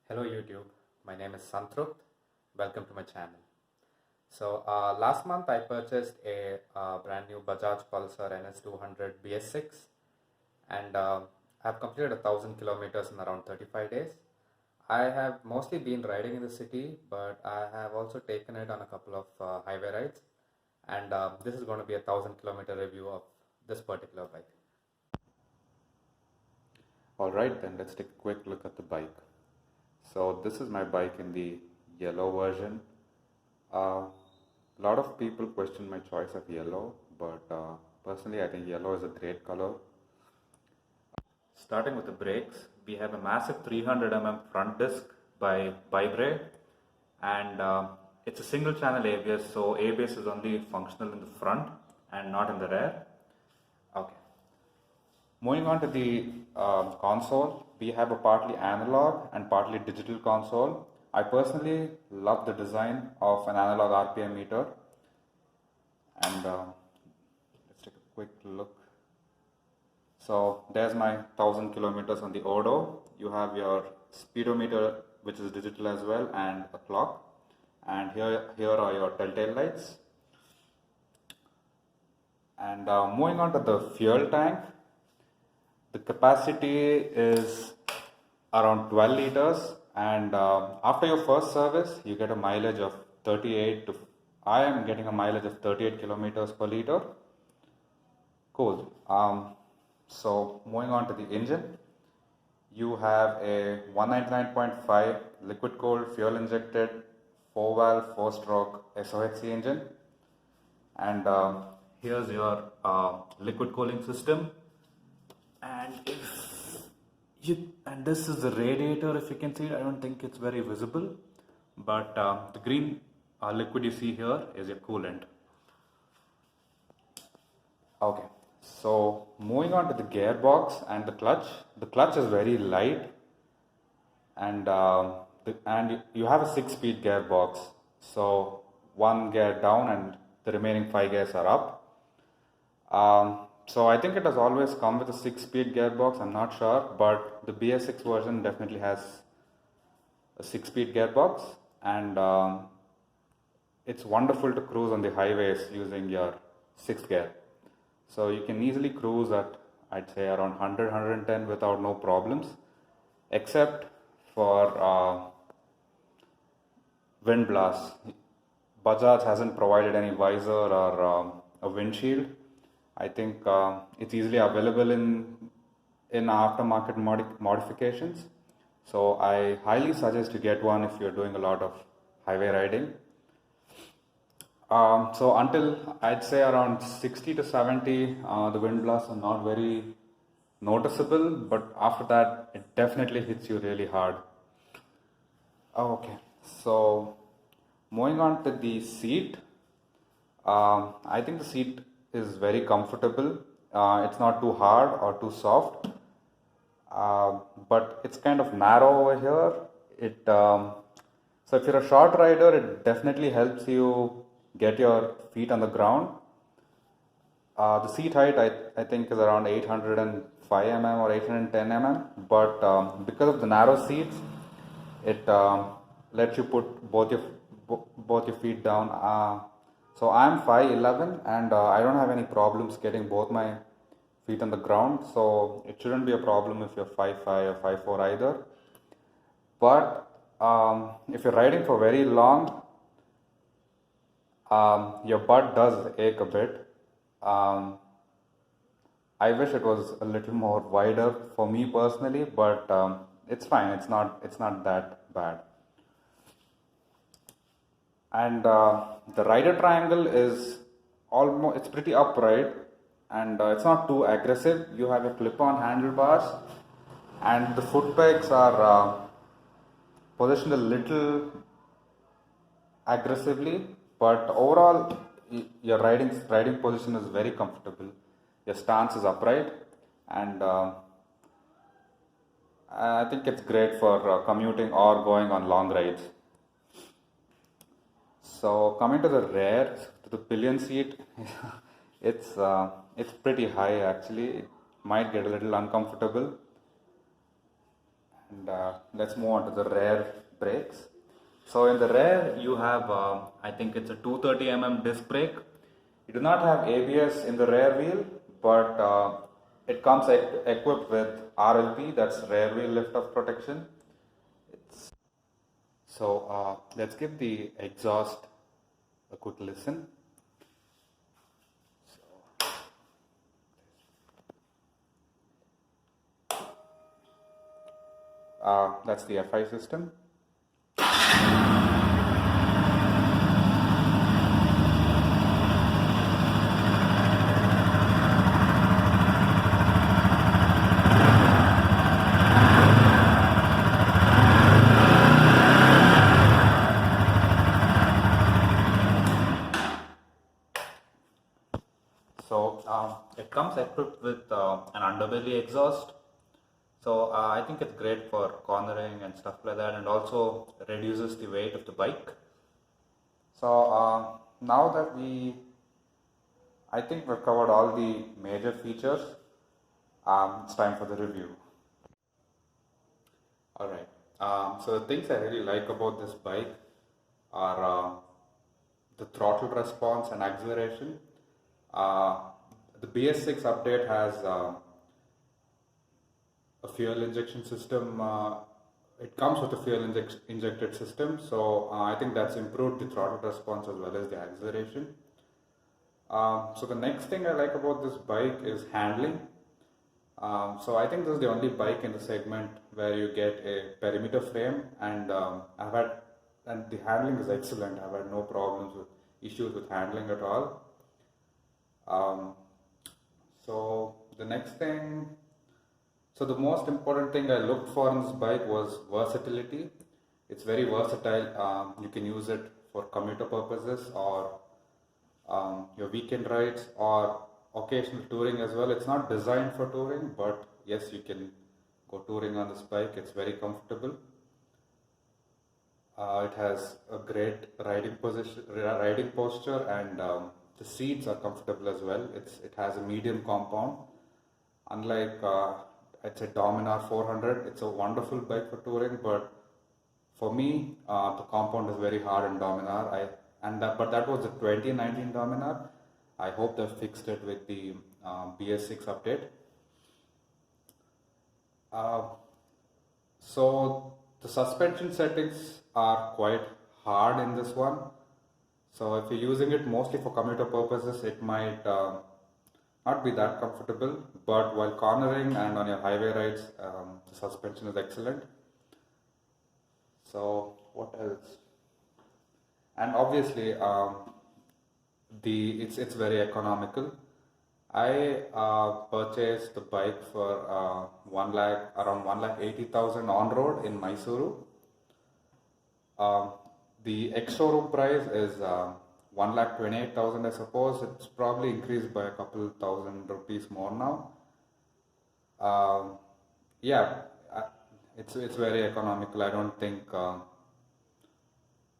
Hello YouTube, my name is Santrupt. Welcome to my channel. Last month I purchased a brand new Bajaj Pulsar NS200 BS6 and I've completed 1000 kilometers in around 35 days. I have mostly been riding in the city, but I have also taken it on a couple of highway rides, and this is going to be a 1000 kilometer review of this particular bike. Alright then, let's take a quick look at the bike. So this is my bike in the yellow version. A lot of people question my choice of yellow, but personally I think yellow is a great color. Starting with the brakes, we have a massive 300 front disc by Bybre, and it's a single channel ABS, so ABS is only functional in the front and not in the rear. Okay. Moving on to the console, we have a partly analog and partly digital console. I personally love the design of an analog RPM meter, and let's take a quick look. So there's my 1000 kilometers on the Odo. You have your speedometer, which is digital as well, and a clock. And here are your telltale lights. And moving on to the fuel tank, the capacity is around 12 liters, and after your first service, you get a mileage of 38 to. I am getting a mileage of 38 kilometers per liter. Cool. So moving on to the engine, you have a 199.5 liquid cooled fuel injected 4-valve 4-stroke SOHC engine, and here's your liquid cooling system. And this is the radiator, if you can see it. I don't think it's very visible, but the green liquid you see here is your coolant. Okay, so moving on to the gearbox and the clutch. The clutch is very light, and you have a 6-speed gearbox. So one gear down and the remaining 5 gears are up. So I think it has always come with a 6-speed gearbox. I'm not sure, but the BS6 version definitely has a 6-speed gearbox, and it's wonderful to cruise on the highways using your 6th gear. So you can easily cruise at, I'd say, around 100-110 without no problems, except for wind blasts. Bajaj hasn't provided any visor or a windshield. I think it's easily available in aftermarket modifications. So I highly suggest you get one if you're doing a lot of highway riding. So until I'd say around 60 to 70, the wind blasts are not very noticeable, but after that, it definitely hits you really hard. Okay, so moving on to the seat, I think the seat is very comfortable. It's not too hard or too soft, but it's kind of narrow over here. So if you're a short rider, it definitely helps you get your feet on the ground. The seat height I think is around 805 mm or 810 mm, but because of the narrow seats, it lets you put both your feet down. So I'm 5'11", and I don't have any problems getting both my feet on the ground, so it shouldn't be a problem if you're 5'5" or 5'4" either. But if you're riding for very long, your butt does ache a bit. I wish it was a little more wider for me personally, but it's fine. It's not that bad. And the rider triangle is it's pretty upright, and it's not too aggressive. You have a clip-on handlebars, and the foot pegs are positioned a little aggressively, but overall your riding position is very comfortable. Your stance is upright, and I think it's great for commuting or going on long rides. So coming to the rear, to the pillion seat, it's pretty high actually. It might get a little uncomfortable, And let's move on to the rear brakes. So in the rear, you have, I think it's a 230 disc brake. You do not have ABS in the rear wheel, but it comes equipped with RLP, that's rear wheel lift off protection. So let's give the exhaust a quick listen. That's the FI system. So it comes equipped with an underbelly exhaust. So I think it's great for cornering and stuff like that, and also reduces the weight of the bike. So now that I think we've covered all the major features, it's time for the review. Alright, so the things I really like about this bike are the throttle response and acceleration. The BS6 update has a fuel injection system. It comes with a fuel injected system, so I think that's improved the throttle response as well as the acceleration. So the next thing I like about this bike is handling. So I think this is the only bike in the segment where you get a perimeter frame, and and the handling is excellent. I've had no problems with issues with handling at all. So the next thing, so the most important thing I looked for in this bike was versatility. It's very versatile. You can use it for commuter purposes, or your weekend rides, or occasional touring as well. It's not designed for touring, but yes, you can go touring on this bike. It's very comfortable. It has a great riding posture, and the seats are comfortable as well. It has a medium compound. Unlike it's a Dominar 400, it's a wonderful bike for touring, but for me, the compound is very hard in Dominar. But that was the 2019 Dominar. I hope they fixed it with the BS6 update. So the suspension settings are quite hard in this one. So if you're using it mostly for commuter purposes, it might not be that comfortable. But while cornering and on your highway rides, the suspension is excellent. So what else? And obviously, it's very economical. I purchased the bike for around 1,80,000 on road in Mysuru. The ex-showroom price is 1,28,000, I suppose. It's probably increased by a couple thousand rupees more now. It's very economical. I don't think.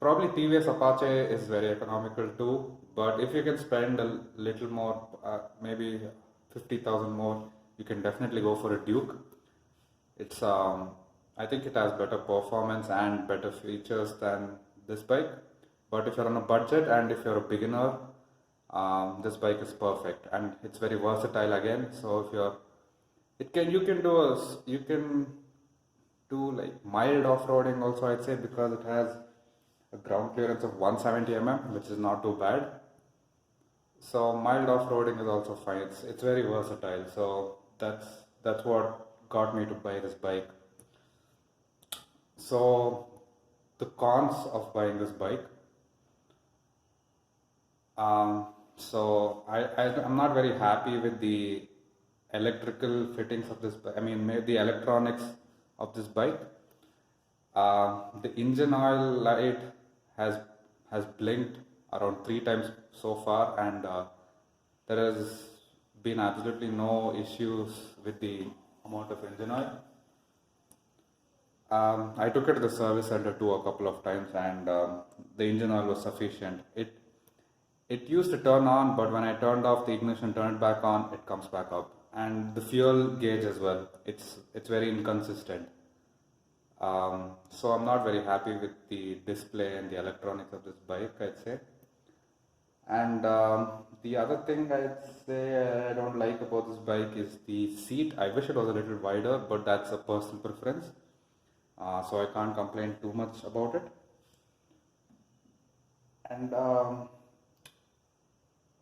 Probably TVS Apache is very economical too, but if you can spend a little more, maybe 50,000 more, you can definitely go for a Duke. It's I think it has better performance and better features than this bike. But if you're on a budget and if you're a beginner, this bike is perfect, and it's very versatile again. So if you can do like mild off-roading also, I'd say, because it has a ground clearance of 170 mm, which is not too bad. So mild off-roading is also fine. It's very versatile. So that's what got me to buy this bike. So the cons of buying this bike. So I'm not very happy with the electrical fittings of this. I mean, maybe the electronics of this bike. The engine oil light has blinked around 3 times so far, and there has been absolutely no issues with the amount of engine oil. I took it to the service center too a couple of times, and the engine oil was sufficient. It used to turn on, but when I turned off the ignition, turned it back on, it comes back up. And the fuel gauge as well. It's very inconsistent. So I'm not very happy with the display and the electronics of this bike, I'd say. And the other thing I'd say I don't like about this bike is the seat. I wish it was a little wider, but that's a personal preference. So I can't complain too much about it. And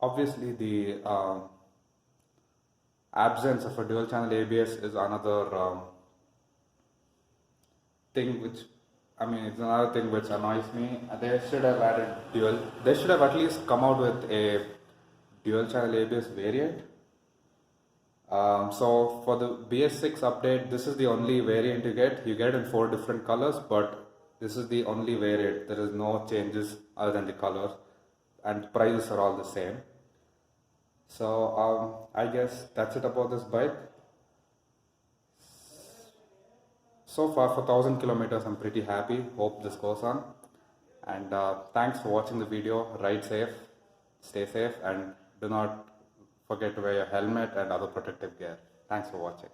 obviously the absence of a dual channel ABS is another thing which, I mean, it's another thing which annoys me. They should have added dual. They should have at least come out with a dual channel ABS variant. So for the BS6 update, this is the only variant you get. You get in 4 different colors, but this is the only variant. There is no changes other than the colors, and prices are all the same. So I guess that's it about this bike. So far for 1000 kilometers, I'm pretty happy. Hope this goes on. And thanks for watching the video. Ride safe, stay safe, and do not forget to wear your helmet and other protective gear. Thanks for watching.